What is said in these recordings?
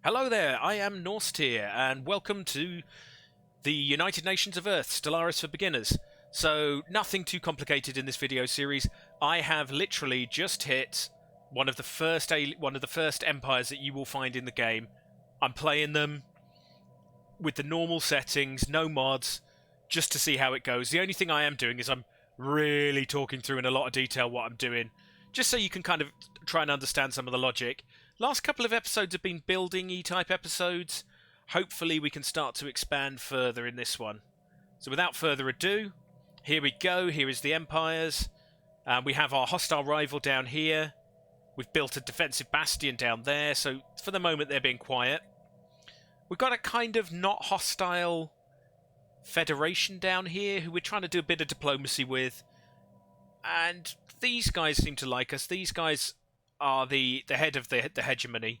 Hello there, I am Norst here, and welcome to the United Nations of Earth, Stellaris for Beginners. So, nothing too complicated in this video series. I have literally just hit one of the first empires that you will find in the game. I'm playing them with the normal settings, no mods, just to see how it goes. The only thing I am doing is I'm really talking through in a lot of detail what I'm doing, just so you can kind of try and understand some of the logic. Last couple of episodes have been building-y type episodes. Hopefully we can start to expand further in this one. So without further ado, here we go. Here is the empires. We have our hostile rival down here. We've built a defensive bastion down there, so for the moment they're being quiet. We've got a kind of not hostile federation down here who we're trying to do a bit of diplomacy with. And these guys seem to like us. These guys are the head of the hegemony.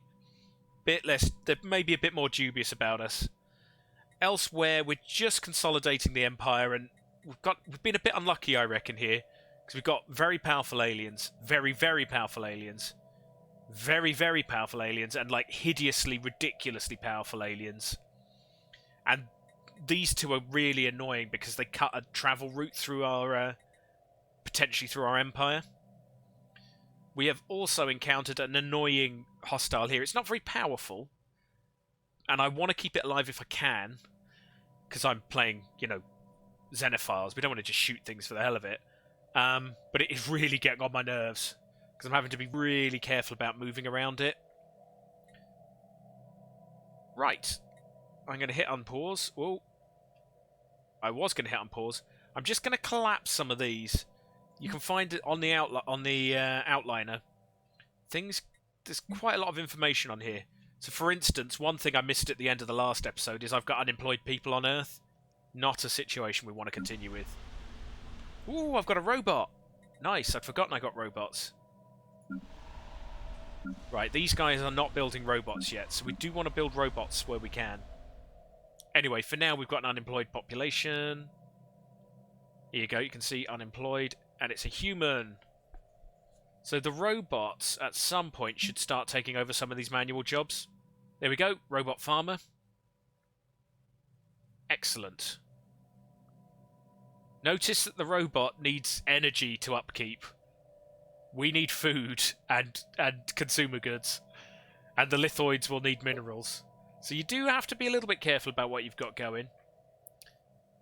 Bit less, they're maybe a bit more dubious about us. Elsewhere, we're just consolidating the empire, and we've been a bit unlucky, I reckon, here, because we've got very powerful aliens, very powerful aliens, very powerful aliens, and like hideously, ridiculously powerful aliens. And these two are really annoying because they cut a travel route through our potentially through our empire. We have also encountered an annoying hostile here. It's not very powerful, and I want to keep it alive if I can, because I'm playing, you know, Xenophiles. We don't want to just shoot things for the hell of it. But it is really getting on my nerves, because I'm having to be really careful about moving around it. Right. I'm going to hit unpause. Whoa. I was going to hit unpause. I'm just going to collapse some of these. You can find it on the outliner. There's quite a lot of information on here. So, for instance, one thing I missed at the end of the last episode is I've got unemployed people on Earth. Not a situation we want to continue with. Ooh, I've got a robot. Nice, I'd forgotten I got robots. Right, these guys are not building robots yet, so we do want to build robots where we can. Anyway, for now we've got an unemployed population. Here you go, you can see unemployed. And it's a human. So the robots at some point should start taking over some of these manual jobs. There we go, robot farmer. Excellent. Notice that the robot needs energy to upkeep. We need food and consumer goods. And the lithoids will need minerals. So you do have to be a little bit careful about what you've got going.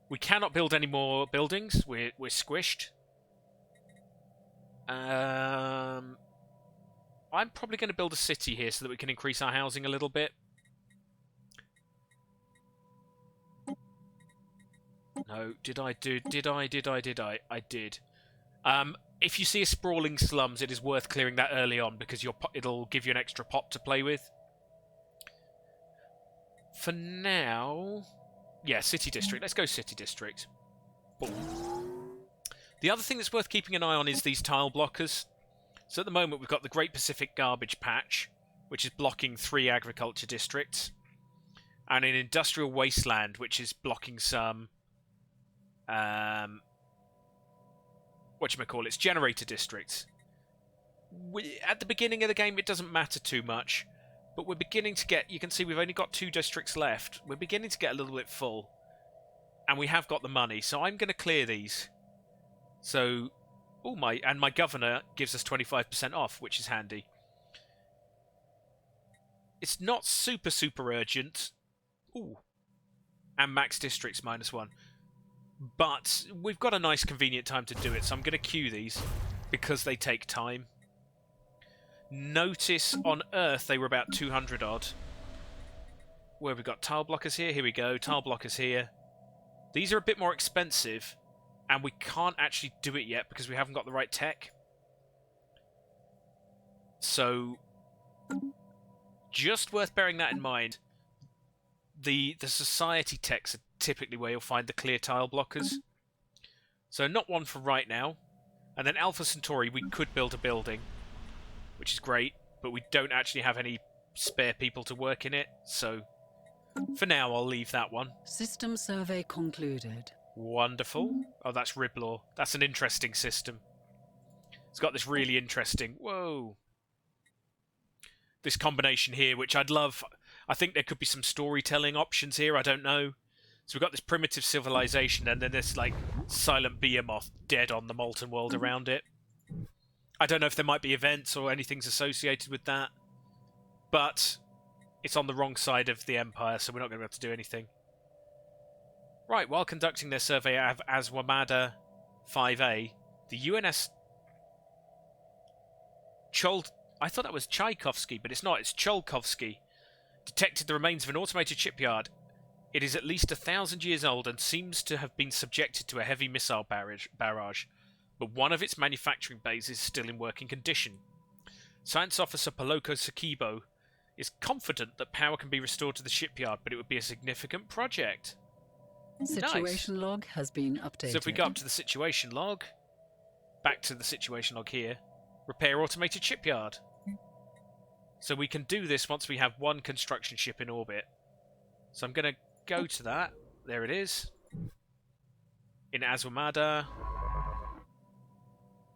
We cannot build any more buildings. We're squished. I'm probably going to build a city here so that we can increase our housing a little bit. No, did I? I did. If you see a sprawling slums, it is worth clearing that early on because it'll give you an extra pop to play with. For now, yeah, city district. Let's go city district. Boom. The other thing that's worth keeping an eye on is these tile blockers. So at the moment we've got the Great Pacific Garbage Patch, which is blocking 3 agriculture districts, and an Industrial Wasteland, which is blocking some whatchamacallits, generator districts. At the beginning of the game it doesn't matter too much, but we're beginning to get, you can see we've only got 2 districts left. We're beginning to get a little bit full, and we have got the money, so I'm going to clear these. So, my governor gives us 25% off, which is handy. It's not super urgent. Ooh. And max districts -1. But we've got a nice convenient time to do it, so I'm going to queue these because they take time. Notice on Earth they were about 200 odd. Where we've got tile blockers here. Here we go. Tile blockers here. These are a bit more expensive. And we can't actually do it yet because we haven't got the right tech. So, just worth bearing that in mind. The society techs are typically where you'll find the clear tile blockers. So not one for right now. And then Alpha Centauri, we could build a building, which is great, but we don't actually have any spare people to work in it. So, for now, I'll leave that one. System survey concluded. Wonderful. Oh, that's Riblaw. That's an interesting system. It's got this really interesting... Whoa. This combination here, which I'd love... I think there could be some storytelling options here, I don't know. So we've got this primitive civilization and then this, like, silent behemoth dead on the molten world around it. I don't know if there might be events or anything's associated with that. But it's on the wrong side of the Empire, so we're not going to be able to do anything. Right, while conducting their survey of Amoebas 5A, the UNS I thought that was Tchaikovsky, but it's not, it's Cholkovsky, detected the remains of an automated shipyard. It is at least 1,000 years old and seems to have been subjected to a heavy missile barrage, but one of its manufacturing bays is still in working condition. Science Officer Paloko Sakibo is confident that power can be restored to the shipyard, but it would be a significant project. Situation log has been updated. So if we go up to the situation log, back to the situation log here, repair automated shipyard. So we can do this once we have one construction ship in orbit. So I'm going to go to that. There it is. In Azwamada.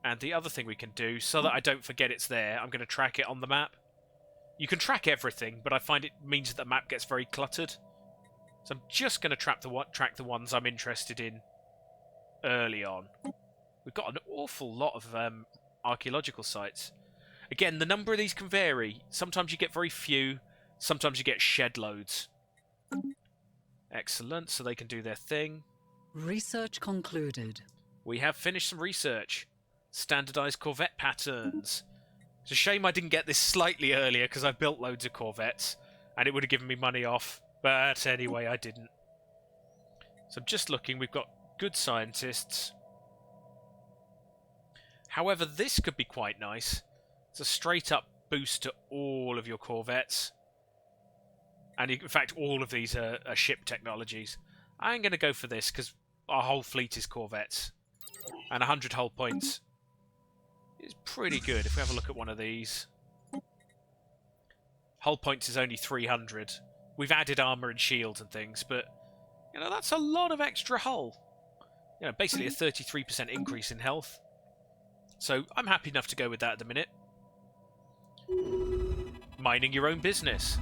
And the other thing we can do, so that I don't forget it's there, I'm going to track it on the map. You can track everything, but I find it means that the map gets very cluttered. So I'm just going to track the ones I'm interested in early on. We've got an awful lot of archaeological sites. Again, the number of these can vary. Sometimes you get very few, sometimes you get shed loads. Excellent, so they can do their thing. Research concluded. We have finished some research. Standardized Corvette patterns. It's a shame I didn't get this slightly earlier because I built loads of Corvettes and it would have given me money off. But anyway, I didn't. So I'm just looking. We've got good scientists. However, this could be quite nice. It's a straight-up boost to all of your Corvettes. And in fact, all of these are ship technologies. I'm going to go for this because our whole fleet is Corvettes. And 100 hull points is pretty good. If we have a look at one of these. Hull points is only 300. We've added armour and shields and things, but you know, that's a lot of extra hull. You know, basically a 33% increase in health. So I'm happy enough to go with that at the minute. Mining your own business.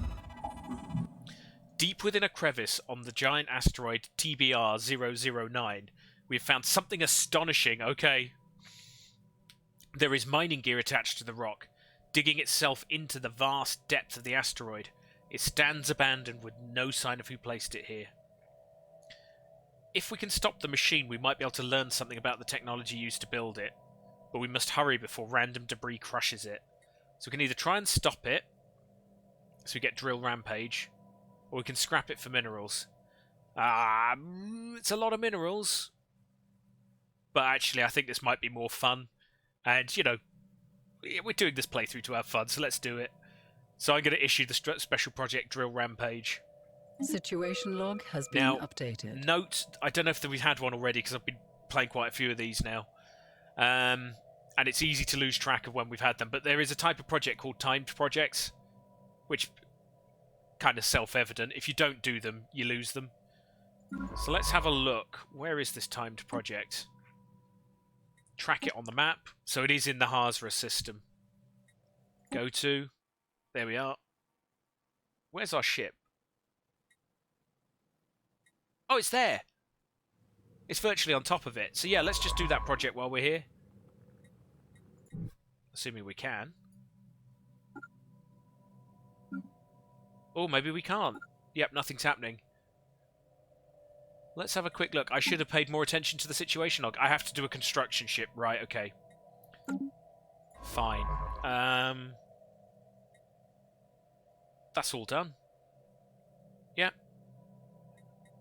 Deep within a crevice on the giant asteroid TBR-009, we have found something astonishing. Okay. There is mining gear attached to the rock, digging itself into the vast depth of the asteroid. It stands abandoned with no sign of who placed it here. If we can stop the machine, we might be able to learn something about the technology used to build it. But we must hurry before random debris crushes it. So we can either try and stop it, so we get drill rampage, or we can scrap it for minerals. It's a lot of minerals. But actually, I think this might be more fun. And, you know, we're doing this playthrough to have fun, so let's do it. So I'm going to issue the special project drill rampage. Situation log has been updated. Note, I don't know if we've had one already because I've been playing quite a few of these now. And it's easy to lose track of when we've had them. But there is a type of project called timed projects, which kind of self-evident. If you don't do them, you lose them. So let's have a look. Where is this timed project? Track it on the map. So it is in the Hazra system. Go to. There we are. Where's our ship? Oh, it's there. It's virtually on top of it. So yeah, let's just do that project while we're here. Assuming we can. Oh, maybe we can't. Yep, nothing's happening. Let's have a quick look. I should have paid more attention to the situation log. I have to do a construction ship. Right, okay. Fine. That's all done. Yeah.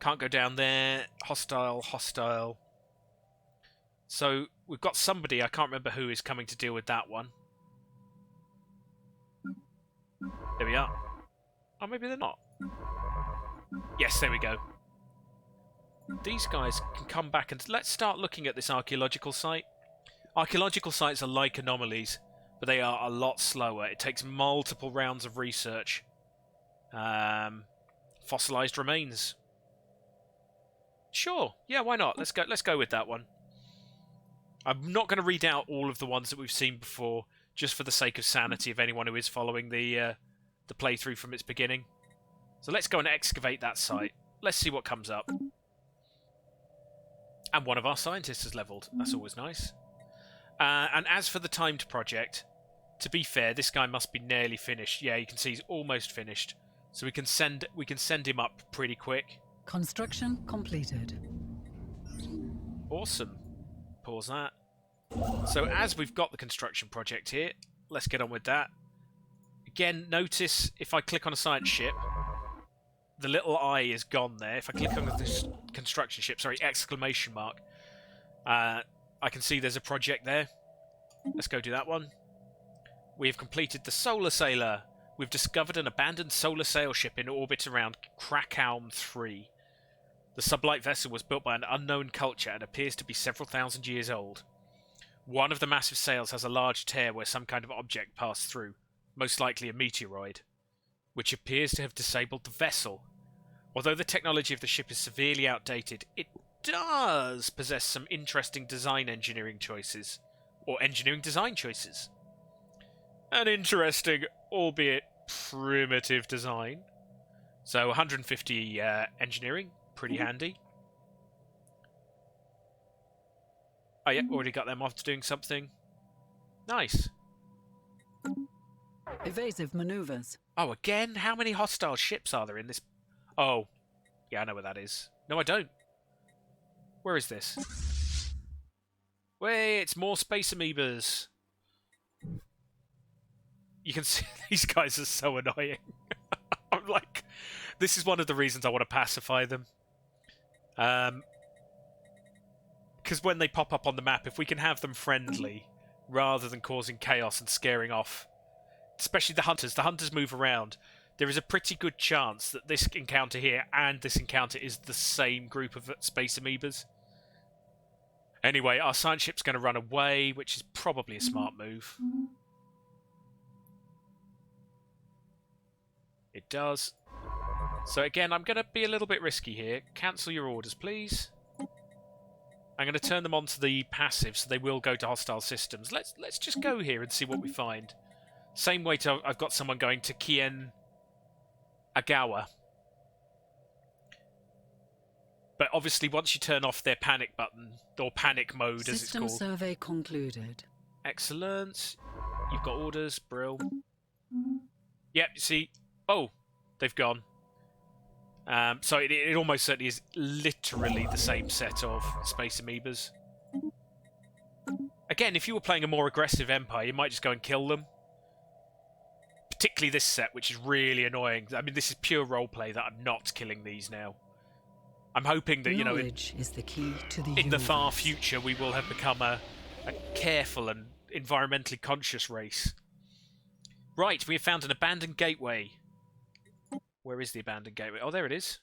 Can't go down there. Hostile, hostile. So, we've got somebody, I can't remember who, is coming to deal with that one. There we are. Oh, maybe they're not. Yes, there we go. These guys can come back and... Let's start looking at this archaeological site. Archaeological sites are like anomalies, but they are a lot slower. It takes multiple rounds of research. Fossilized remains. Sure. Yeah, why not? Let's go with that one. I'm not going to read out all of the ones that we've seen before, just for the sake of sanity of anyone who is following the playthrough from its beginning. So let's go and excavate that site. Let's see what comes up. And one of our scientists has leveled. That's always nice. And as for the timed project, to be fair, this guy must be nearly finished. Yeah, you can see he's almost finished. So we can send him up pretty quick. Construction completed. Awesome. Pause that. So as we've got the construction project here, let's get on with that. Again, notice if I click on a science ship, the little eye is gone there. If I click on this construction ship, sorry, exclamation mark, I can see there's a project there. Let's go do that one. We have completed the Solar Sailor. We've discovered an abandoned solar sail ship in orbit around Krakow 3. The sublight vessel was built by an unknown culture and appears to be several thousand years old. One of the massive sails has a large tear where some kind of object passed through, most likely a meteoroid, which appears to have disabled the vessel. Although the technology of the ship is severely outdated, it does possess some interesting design engineering choices, or engineering design choices. An interesting, albeit primitive design. So 150 engineering, pretty handy. Oh yeah, already got them off to doing something. Nice. Evasive maneuvers. Oh, again? How many hostile ships are there in this? Oh, yeah, I know where that is. No, I don't. Where is this? Wait, it's more space amoebas. You can see these guys are so annoying. I'm like, this is one of the reasons I want to pacify them. Because when they pop up on the map, if we can have them friendly, rather than causing chaos and scaring off, especially the hunters move around, there is a pretty good chance that this encounter here and this encounter is the same group of space amoebas. Anyway, our science ship's going to run away, which is probably a smart move. It does. So again, I'm going to be a little bit risky here. Cancel your orders, please. I'm going to turn them onto the passive, so they will go to hostile systems. Let's just go here and see what we find. Same way I've got someone going to Kien Agawa. But obviously, once you turn off their panic button, or panic mode as it's called. System survey concluded. Excellent. You've got orders, brill. Yep, see. Oh, they've gone. So it almost certainly is literally the same set of space amoebas. Again, if you were playing a more aggressive empire, you might just go and kill them. Particularly this set, which is really annoying. I mean, this is pure roleplay that I'm not killing these now. I'm hoping that, you know, is the key to the in the far future, we will have become a careful and environmentally conscious race. Right, we have found an abandoned gateway. Where is the abandoned gateway? Oh, there it is.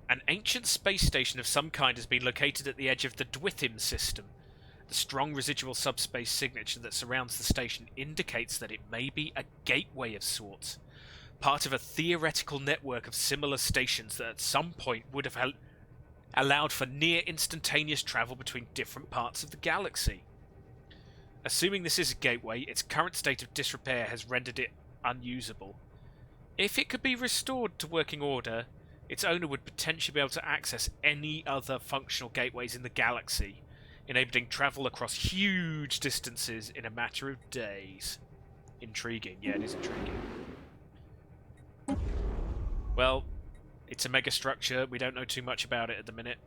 An ancient space station of some kind has been located at the edge of the Dwithim system. The strong residual subspace signature that surrounds the station indicates that it may be a gateway of sorts. Part of a theoretical network of similar stations that at some point would have allowed for near instantaneous travel between different parts of the galaxy. Assuming this is a gateway, its current state of disrepair has rendered it unusable. If it could be restored to working order, its owner would potentially be able to access any other functional gateways in the galaxy, enabling travel across huge distances in a matter of days. Intriguing. Yeah, it is intriguing. Well, it's a megastructure. We don't know too much about it at the minute.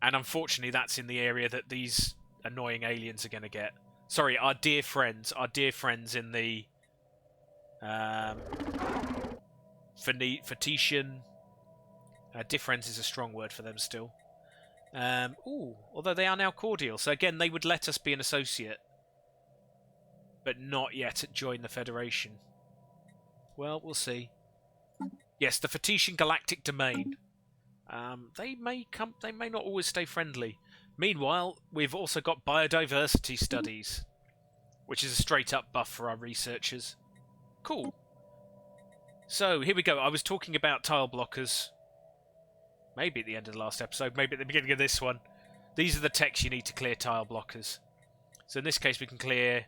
And unfortunately, that's in the area that these annoying aliens are going to get. Sorry, our dear friends in the Petition. Dear friends is a strong word for them still. Although they are now cordial, so again they would let us be an associate, but not yet join the Federation. Well, we'll see. Yes, the Petition Galactic Domain. They may not always stay friendly. Meanwhile, we've also got biodiversity studies, which is a straight-up buff for our researchers. Cool. So, here we go. I was talking about tile blockers. Maybe at the end of the last episode, maybe at the beginning of this one. These are the techs you need to clear tile blockers. So in this case, we can clear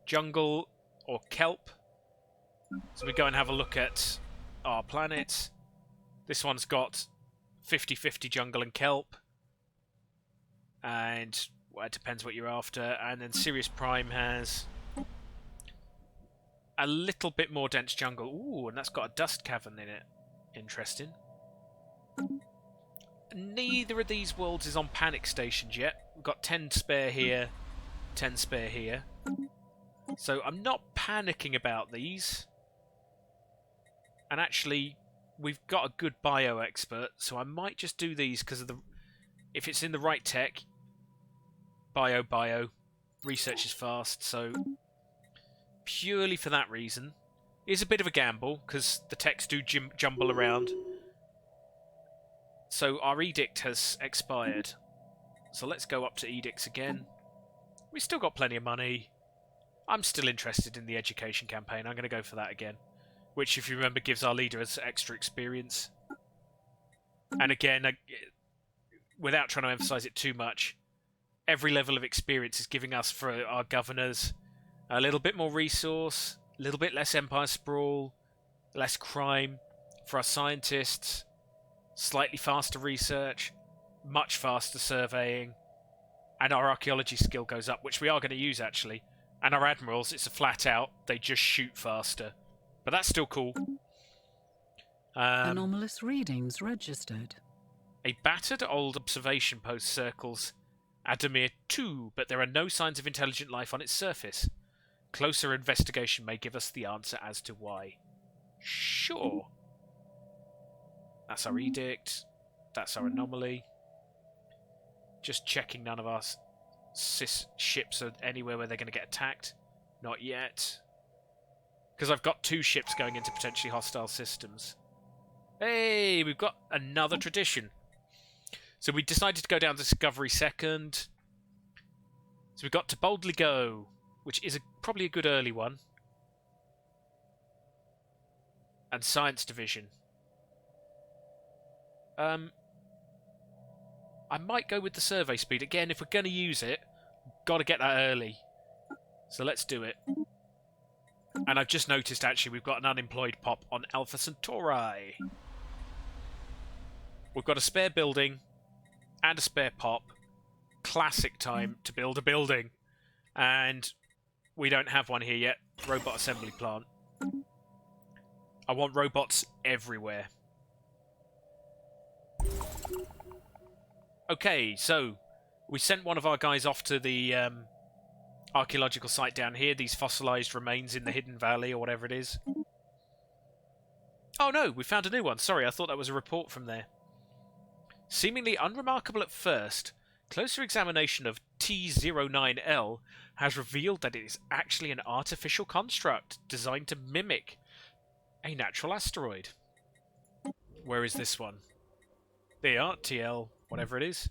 jungle or kelp. So we go and have a look at our planet. This one's got 50-50 jungle and kelp. And well, it depends what you're after. And then Sirius Prime has a little bit more dense jungle. Ooh, and that's got a dust cavern in it. Interesting. Neither of these worlds is on panic stations yet. We've got 10 spare here, 10 spare here. So I'm not panicking about these. And actually, we've got a good bio expert, so I might just do these because of the... If it's in the right tech, bio, research is fast, so purely for that reason. It's a bit of a gamble, because the techs do jumble around. So our edict has expired. So let's go up to edicts again. We've still got plenty of money. I'm still interested in the education campaign. I'm going to go for that again. Which, if you remember, gives our leaders extra experience. And again, without trying to emphasize it too much, every level of experience is giving us, for our governors, a little bit more resource, a little bit less empire sprawl, less crime. For our scientists, slightly faster research, much faster surveying, and our archaeology skill goes up, which we are going to use, actually. And our admirals, it's a flat out, they just shoot faster. But that's still cool. Anomalous readings registered. A battered old observation post circles Adamir 2, but there are no signs of intelligent life on its surface. Closer investigation may give us the answer as to why. Sure. That's our edict. That's our anomaly. Just checking none of our ships are anywhere where they're going to get attacked. Not yet. Because I've got 2 ships going into potentially hostile systems. Hey, we've got another tradition. So we decided to go down to Discovery second. So we've got to Boldly Go, which is probably a good early one. And Science Division. I might go with the survey speed. Again, if we're going to use it, got to get that early. So let's do it. And I've just noticed, actually, we've got an unemployed pop on Alpha Centauri. We've got a spare building and a spare pop. Classic time to build a building. And we don't have one here yet. Robot assembly plant. I want robots everywhere. Okay, so we sent one of our guys off to the archaeological site down here. These fossilized remains in the Hidden Valley, or whatever it is. Oh no, we found a new one. Sorry, I thought that was a report from there. Seemingly unremarkable at first, closer examination of T09L has revealed that it is actually an artificial construct designed to mimic a natural asteroid. Where is this one? There you are, TL, whatever it is.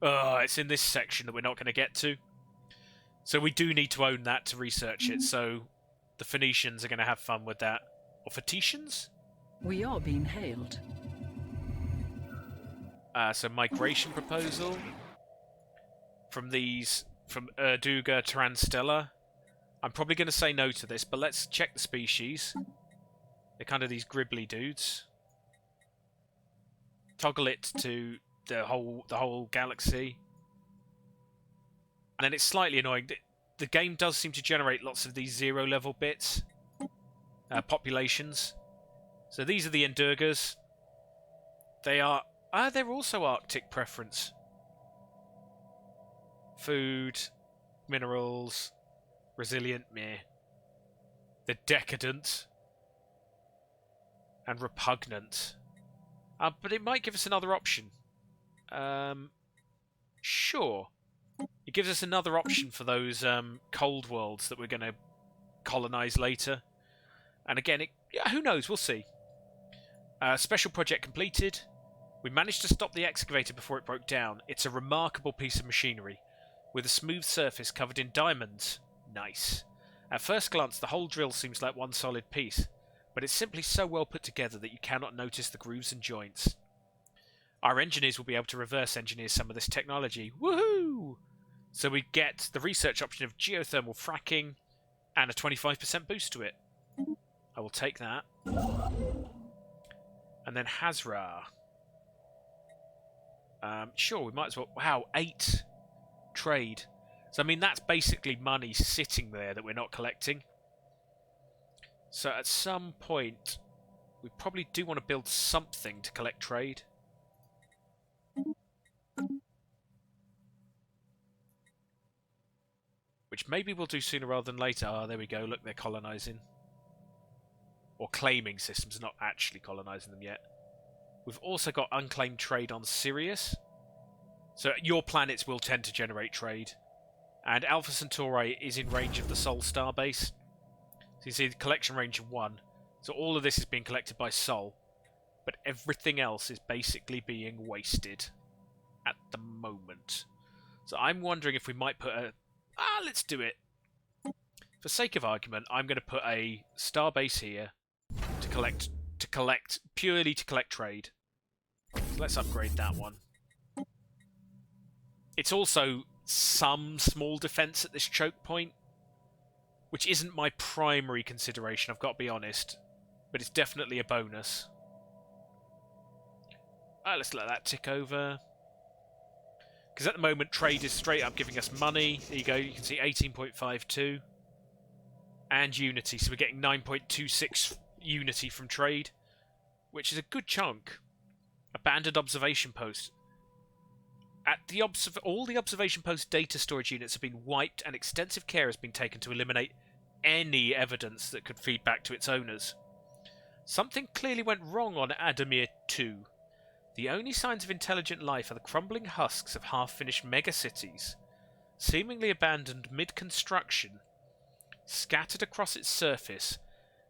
Oh, it's in this section that we're not going to get to. So we do need to own that to research it, so the Phoenicians are going to have fun with that. Or Petitions? We are being hailed. So migration proposal from Erduga Transtella. I'm probably going to say no to this, but let's check the species. They're kind of these gribbly dudes. Toggle it to the whole galaxy. And then it's slightly annoying. The game does seem to generate lots of these 0-level bits. Populations. So these are the Endurgas. They are... they're also Arctic preference. Food, minerals, resilient, meh. They're decadent. And repugnant. But it might give us another option. Sure. It gives us another option for those cold worlds that we're going to colonize later. And again, who knows? We'll see. Special project completed. We managed to stop the excavator before it broke down. It's a remarkable piece of machinery, with a smooth surface covered in diamonds. Nice. At first glance, the whole drill seems like one solid piece, but it's simply so well put together that you cannot notice the grooves and joints. Our engineers will be able to reverse engineer some of this technology. Woohoo! So we get the research option of geothermal fracking and a 25% boost to it. I will take that. And then Hazra. Sure, we might as well... Wow, 8 trade. So, I mean, that's basically money sitting there that we're not collecting. So, at some point, we probably do want to build something to collect trade. Which maybe we'll do sooner rather than later. Ah, there we go. Look, they're colonising. Or claiming systems, not actually colonising them yet. We've also got unclaimed trade on Sirius. So your planets will tend to generate trade. And Alpha Centauri is in range of the Sol Starbase. So you see the collection range of 1. So all of this is being collected by Sol. But everything else is basically being wasted at the moment. So I'm wondering if we might put a... let's do it. For sake of argument, I'm going to put a Starbase here to collect purely to collect trade. So let's upgrade that one. It's also some small defense at this choke point, which isn't my primary consideration, I've got to be honest, but it's definitely a bonus. Let's let that tick over. Because at the moment, trade is straight up giving us money. There you go, you can see 18.52. And Unity, so we're getting 9.26 Unity from trade, which is a good chunk. Abandoned observation post. All the observation post data storage units have been wiped, and extensive care has been taken to eliminate any evidence that could feed back to its owners. Something clearly went wrong on Adamir 2. The only signs of intelligent life are the crumbling husks of half-finished megacities, seemingly abandoned mid-construction, scattered across its surface,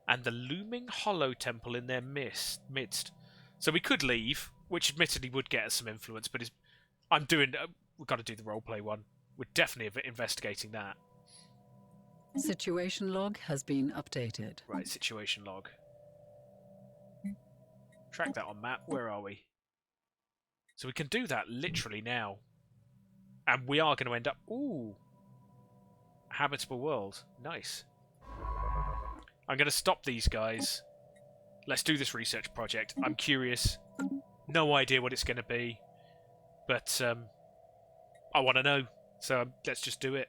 and the looming hollow temple in their midst. So we could leave, which admittedly would get us some influence, but we've got to do the roleplay one. We're definitely investigating that. Situation log has been updated. Right, situation log. Track that on map. Where are we? So we can do that literally now. And we are going to end up... Ooh! Habitable world. Nice. I'm going to stop these guys. Let's do this research project. I'm curious. No idea what it's going to be. But I want to know. So let's just do it.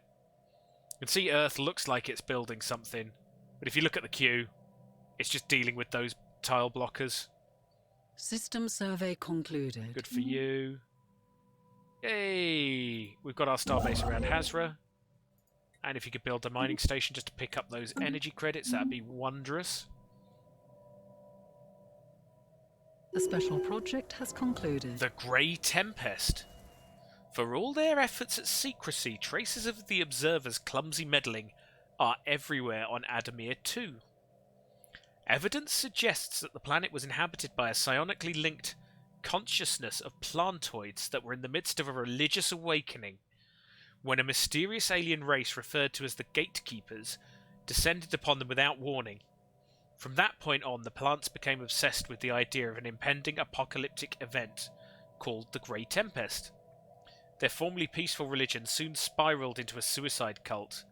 You can see Earth looks like it's building something. But if you look at the queue, it's just dealing with those tile blockers. System survey concluded. Good for you. Yay! We've got our starbase around Hazra. And if you could build a mining station just to pick up those energy credits, that'd be wondrous. The special project has concluded. The Grey Tempest. For all their efforts at secrecy, traces of the Observer's clumsy meddling are everywhere on Adamir 2. Evidence suggests that the planet was inhabited by a psionically linked consciousness of plantoids that were in the midst of a religious awakening when a mysterious alien race referred to as the Gatekeepers descended upon them without warning. From that point on, the plants became obsessed with the idea of an impending apocalyptic event called the Grey Tempest. Their formerly peaceful religion soon spiraled into a suicide cult.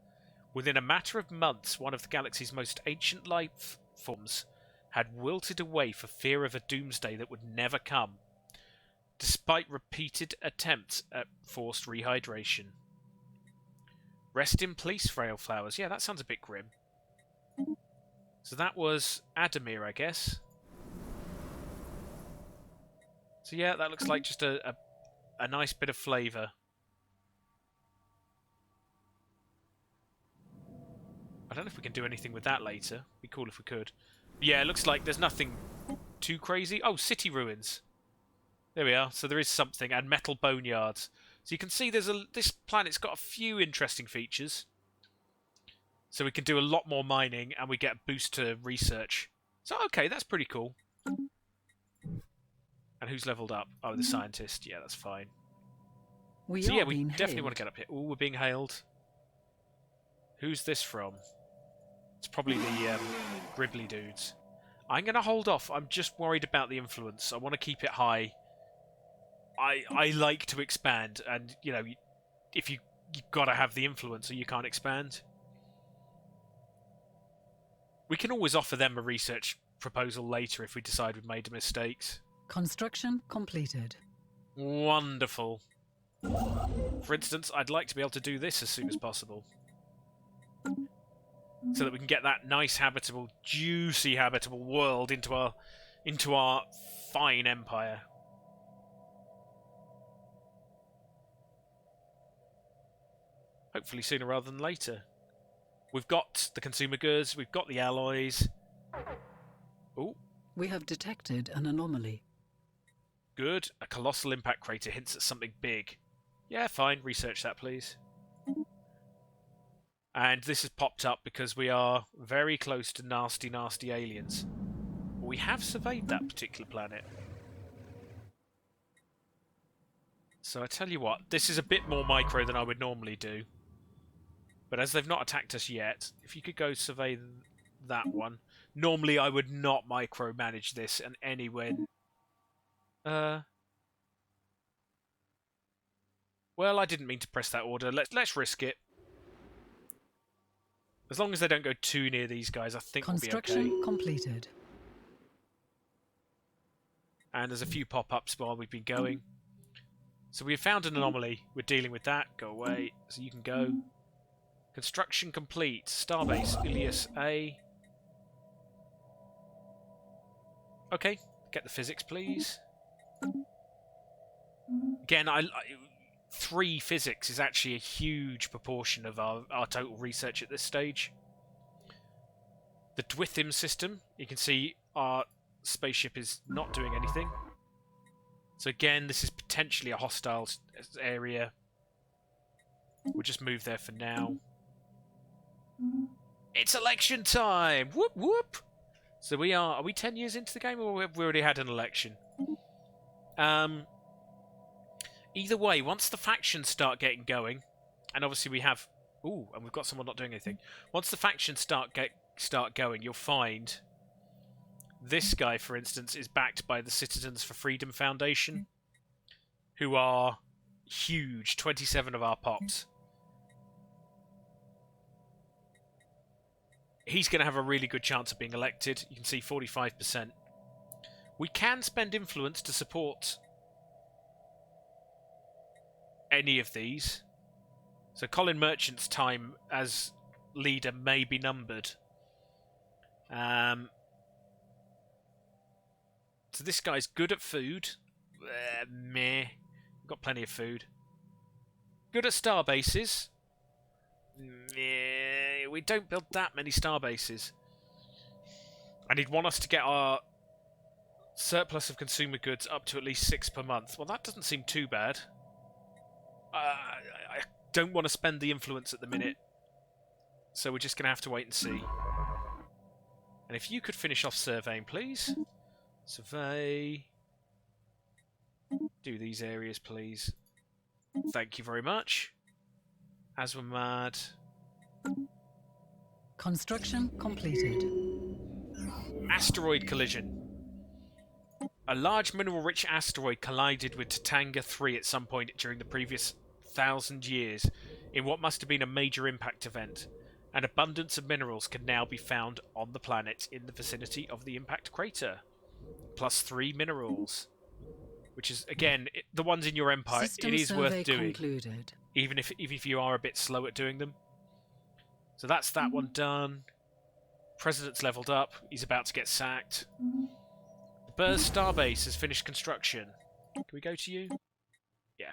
Within a matter of months, one of the galaxy's most ancient life forms had wilted away for fear of a doomsday that would never come, despite repeated attempts at forced rehydration. Rest in peace, frail flowers. Yeah, that sounds a bit grim. So that was Adamir, I guess. So yeah, that looks like just a nice bit of flavour. I don't know if we can do anything with that later. It'd be cool if we could. But yeah, it looks like there's nothing too crazy. Oh, city ruins. There we are. So there is something. And metal boneyards. So you can see this planet's got a few interesting features. So we can do a lot more mining and we get a boost to research. So, okay, that's pretty cool. And who's leveled up? Oh, the scientist. Yeah, that's fine. We definitely want to get up here. Oh, we're being hailed. Who's this from? It's probably the Gribbly dudes. I'm going to hold off. I'm just worried about the influence. I want to keep it high. I like to expand, and, you know, if you've got to have the influence or you can't expand. We can always offer them a research proposal later if we decide we've made mistakes. Construction completed. Wonderful. For instance, I'd like to be able to do this as soon as possible. So that we can get that nice, habitable, juicy, habitable world into our fine empire. Hopefully sooner rather than later. We've got the consumer goods, we've got the alloys. Oh. We have detected an anomaly. Good. A colossal impact crater hints at something big. Yeah, fine. Research that, please. And this has popped up because we are very close to nasty, nasty aliens. We have surveyed that particular planet. So I tell you what, this is a bit more micro than I would normally do. But as they've not attacked us yet, if you could go survey that one. Normally I would not micromanage this and anywhere. Well, I didn't mean to press that order. Let's risk it. As long as they don't go too near these guys, I think we'll be okay. Construction completed. And there's a few pop-ups while we've been going. So we have found an anomaly. We're dealing with that. Go away. So you can go. Construction complete. Starbase, Ilias A. Okay. Get the physics, please. Again, 3 physics is actually a huge proportion of our total research at this stage. The Dwithim system, you can see our spaceship is not doing anything. So again, this is potentially a hostile area. We'll just move there for now. It's election time! Whoop whoop! So are we 10 years into the game, or have we already had an election? Either way, once the factions start getting going, and obviously we have... Ooh, and we've got someone not doing anything. Once the factions start going, you'll find... This guy, for instance, is backed by the Citizens for Freedom Foundation, who are huge, 27 of our pops. He's going to have a really good chance of being elected. You can see 45%. We can spend influence to support any of these. So Colin Merchant's time as leader may be numbered. So this guy's good at food. Meh. Got plenty of food. Good at star bases. Meh. We don't build that many star bases. And he'd want us to get our surplus of consumer goods up to at least 6 per month. Well, that doesn't seem too bad. I don't want to spend the influence at the minute. So we're just going to have to wait and see. And if you could finish off surveying, please. Survey. Do these areas, please. Thank you very much. As we're mad. Construction completed. Asteroid collision. A large mineral-rich asteroid collided with Tatanga 3 at some point during the previous 1,000 years in what must have been a major impact event. An abundance of minerals can now be found on the planet in the vicinity of the impact crater. +3 minerals. Which is, again, the ones in your empire, System it is worth doing. Concluded. Even if you are a bit slow at doing them. So that's that one done. President's leveled up. He's about to get sacked. The Burrs Starbase has finished construction. Can we go to you? Yeah.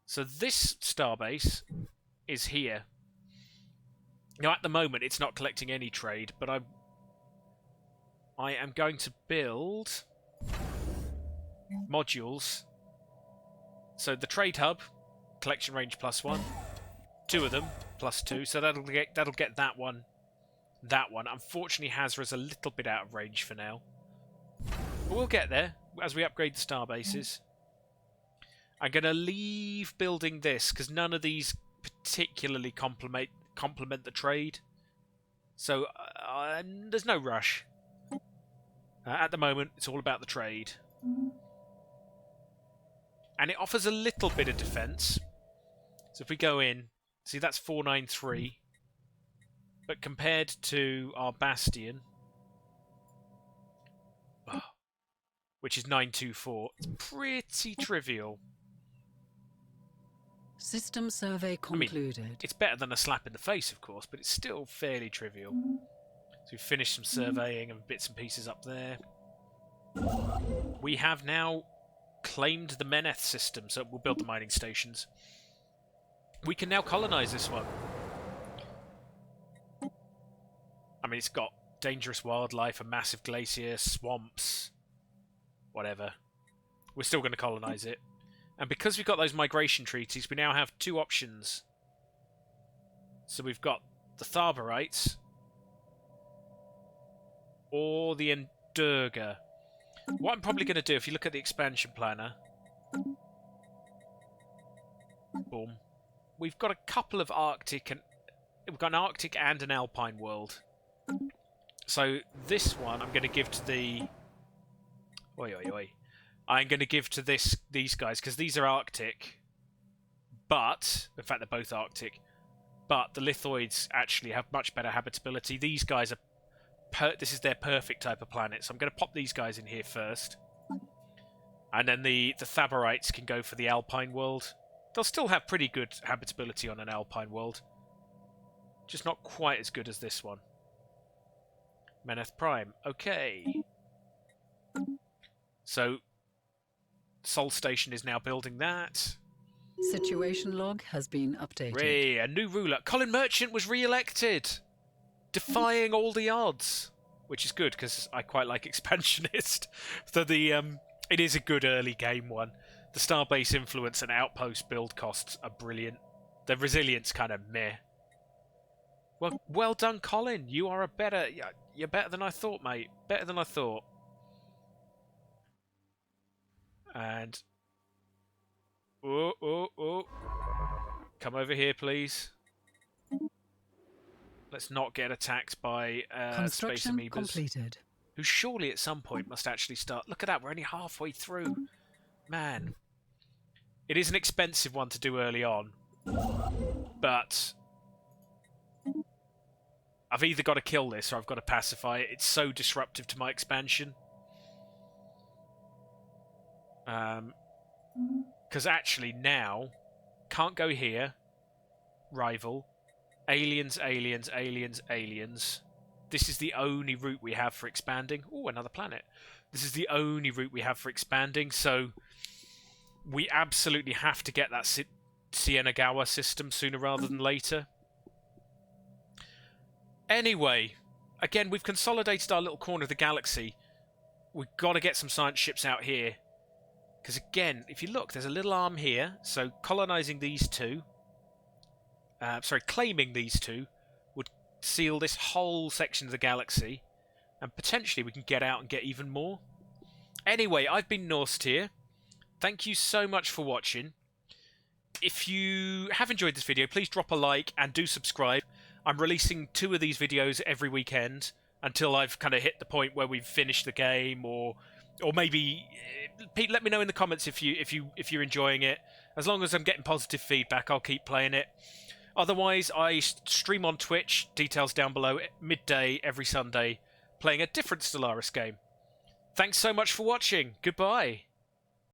So this Starbase is here. Now at the moment it's not collecting any trade, but I am going to build modules. So the trade hub, collection range +1, 2 of them +2, so that'll get that one. That one unfortunately Hazra's a little bit out of range for now, but we'll get there as we upgrade the star bases. I'm going to leave building this because none of these particularly complement the trade, so there's no rush. At the moment, it's all about the trade. And it offers a little bit of defense. So if we go in, see that's 493. but compared to our Bastion, which is 924, it's pretty trivial. System survey concluded. It's better than a slap in the face, of course, but it's still fairly trivial. So we've finished some surveying of bits and pieces up there. We have now claimed the Meneth system, so we'll build the mining stations. We can now colonize this one. I mean, it's got dangerous wildlife, a massive glacier, swamps, whatever. We're still going to colonize it. And because we've got those migration treaties, we now have two options. So we've got the Starbase or the Endurga. What I'm probably going to do, if you look at the expansion planner, boom, we've got a couple of Arctic, and we've got an Arctic and an Alpine world. So this one I'm going to give to the... I'm going to give to these guys, because these are Arctic, but... In fact, they're both Arctic. But the Lithoids actually have much better habitability. These guys are... This is their perfect type of planet, so I'm going to pop these guys in here first. And then the Thabarites can go for the Alpine world. They'll still have pretty good habitability on an Alpine world. Just not quite as good as this one. Meneth Prime. Okay. So... Sol Station is now building that. Situation log has been updated. Hooray, a new ruler. Colin Merchant was re-elected, defying all the odds, which is good because I quite like Expansionist. So it is a good early game one. The Starbase influence and outpost build costs are brilliant. The resilience kind of meh. Well done, Colin. You are you're better than I thought, mate. Better than I thought. And... Oh. Come over here, please. Let's not get attacked by Space Amoebas. Completed. Who surely at some point must actually start... Look at that, we're only halfway through. Man. It is an expensive one to do early on. But... I've either got to kill this or I've got to pacify it. It's so disruptive to my expansion. Because actually now, can't go here. Rival. Aliens. This is the only route we have for expanding. Oh, another planet. This is the only route we have for expanding, so we absolutely have to get that Sienagawa system sooner rather than later. Anyway, again, we've consolidated our little corner of the galaxy. We've got to get some science ships out here. Because again, if you look, there's a little arm here. So colonizing these two, claiming these two, would seal this whole section of the galaxy. And potentially we can get out and get even more. Anyway, I've been Norstier. Thank you so much for watching. If you have enjoyed this video, please drop a like and do subscribe. I'm releasing 2 of these videos every weekend until I've kind of hit the point where we've finished the game, or maybe Pete, let me know in the comments if you're enjoying it. As long as I'm getting positive feedback, I'll keep playing it. Otherwise, I stream on Twitch, details down below, midday every Sunday, playing a different Stellaris game. Thanks so much for watching. Goodbye.